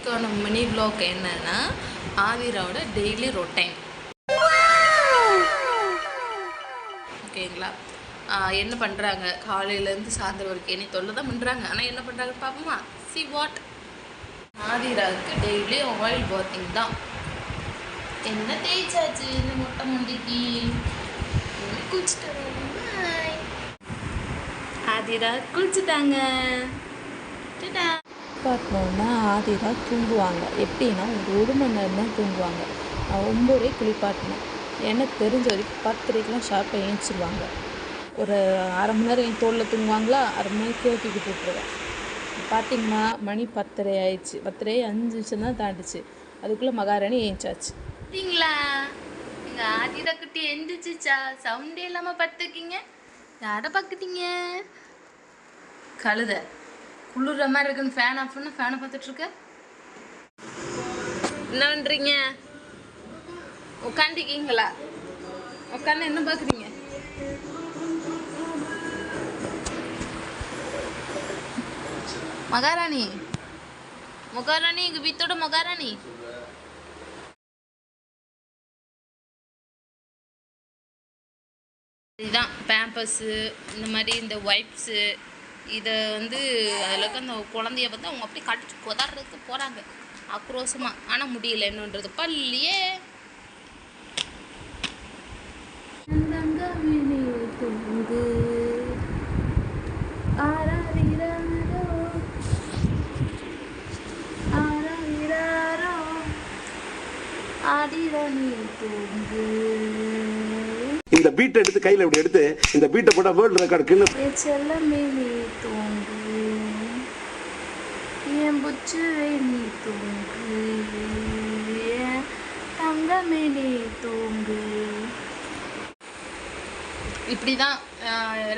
நம்ம mini vlog என்னன்னா ஆதிராவோட daily routine. ஓகேங்களா? என்ன பண்ணுறாங்க காலையிலேருந்து சாயந்தரம் வரைக்கும் என்னை தொல்லை தான் பண்ணுறாங்க. ஆனால் என்ன பண்ணுறாங்க பார்ப்போமா? See what. ஆதிராவுக்கு டெய்லி ஆயில் பாத்திங் தான். என்ன தேய்ச்சாச்சு இந்த மொட்டை மண்டிக்கு குளிச்சுட்டு ஆதிரா குளிச்சுட்டாங்க. குளிப்பாட்டினோன்னா ஆதிரா தூங்குவாங்க. எப்படின்னா ஒரு மணி நேரம் தான் தூங்குவாங்க. நான் 9:30 குளிப்பாட்டினேன். எனக்கு தெரிஞ்ச வரைக்கும் 10:30க்கெலாம் ஷார்ப்பாக ஏஞ்சிடுவாங்க. ஒரு அரை மணி நேரம் என் தோளில் தூங்குவாங்களா, அரை மணி நேரம் தூக்கிட்டு விட்டுருவேன். பார்த்திங்கன்னா மணி 10:30 ஆயிடுச்சு. 10:05 தான் தாண்டிச்சு. அதுக்குள்ளே மகாராணி ஏஞ்சாச்சு. பார்த்தீங்களா? எங்கள் ஆதிரா குட்டி எந்திரிச்சிச்சா? சவுண்டே இல்லாமல் படுத்துருக்கீங்க. யாரை பார்க்குறீங்க? கழுத குளிர்ற மாதிரி இருக்குன்னு ஃபேன் ஆஃப் பண்ண ஃபேனை பார்த்துட்ருக்க. என்ன பண்ணுறீங்க? உட்காந்துக்கீங்களா? உட்காந்து என்ன பார்க்குறீங்க? மகாராணி மகாராணி எங்கள் வீட்டோட மகாராணி. இதுதான் பேம்பர்ஸு, இந்த மாதிரி இந்த வைப்ஸு, இதை அதில் இருக்க அந்த குழந்தைய அவங்க அப்படியே கடிச்சு கொதாடுறதுக்கு போகிறாங்க ஆக்ரோஷமாக. ஆனால் முடியல என்னன்றது பல்லியே. இந்த பீட்டை எடுத்து கையில் இப்படி எடுத்து இந்த பீட்டை போட்டால் வேர்ல்டு ரெக்கார்டுக்குன்னு செல்லமே நீ தூங்கு, என் புச்சுவை நீ தூங்கு, என் தங்கமே நீ தூங்கு. இப்படி தான்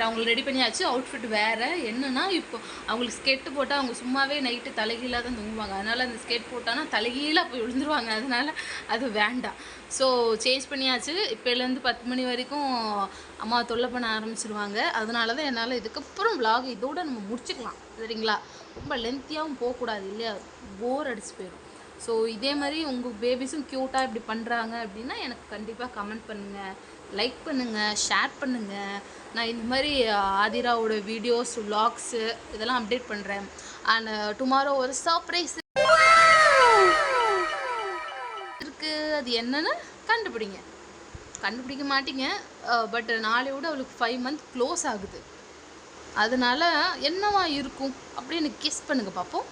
அவங்களை ரெடி பண்ணியாச்சு. அவுட்ஃபிட் வேறு என்னென்னா, இப்போ அவங்களுக்கு ஸ்கெட்டு போட்டால் அவங்க சும்மாவே நைட்டு தலைகீழாக தான் தூங்குவாங்க. அதனால் அந்த ஸ்கெட் போட்டான்னா தலைகீழாக போய் விழுந்துருவாங்க. அதனால் அது வேண்டாம். ஸோ சேஞ்ச் பண்ணியாச்சு. இப்போலேருந்து 10 மணி வரைக்கும் அம்மா தொல்லை பண்ண ஆரம்பிச்சிருவாங்க. அதனால தான் என்னால் இதுக்கப்புறம் விலாக் இதோடு நம்ம முடிச்சுக்கலாம், சரிங்களா? ரொம்ப லென்த்தியாகவும் போகக்கூடாது இல்லையா? போர் அடிச்சு போயிடும். ஸோ இதே மாதிரி உங்கள் பேபிஸும் க்யூட்டாக இப்படி பண்ணுறாங்க அப்படின்னா எனக்கு கண்டிப்பாக கமெண்ட் பண்ணுங்கள், லைக் பண்ணுங்கள், ஷேர் பண்ணுங்கள். நான் இந்த மாதிரி ஆதிராவோட வீடியோஸ் விலாக்ஸு இதெல்லாம் அப்டேட் பண்ணுறேன். அண்ட் டுமாரோ ஒரு சர்ப்ரைஸ் இருக்குது. அது என்னன்னு கண்டுபிடிக்க மாட்டீங்க. பட் நாளையோட அவளுக்கு 5 month க்ளோஸ் ஆகுது. அதனால் என்னவா இருக்கும் அப்படின்னு கெஸ் பண்ணுங்கள் பார்ப்போம்.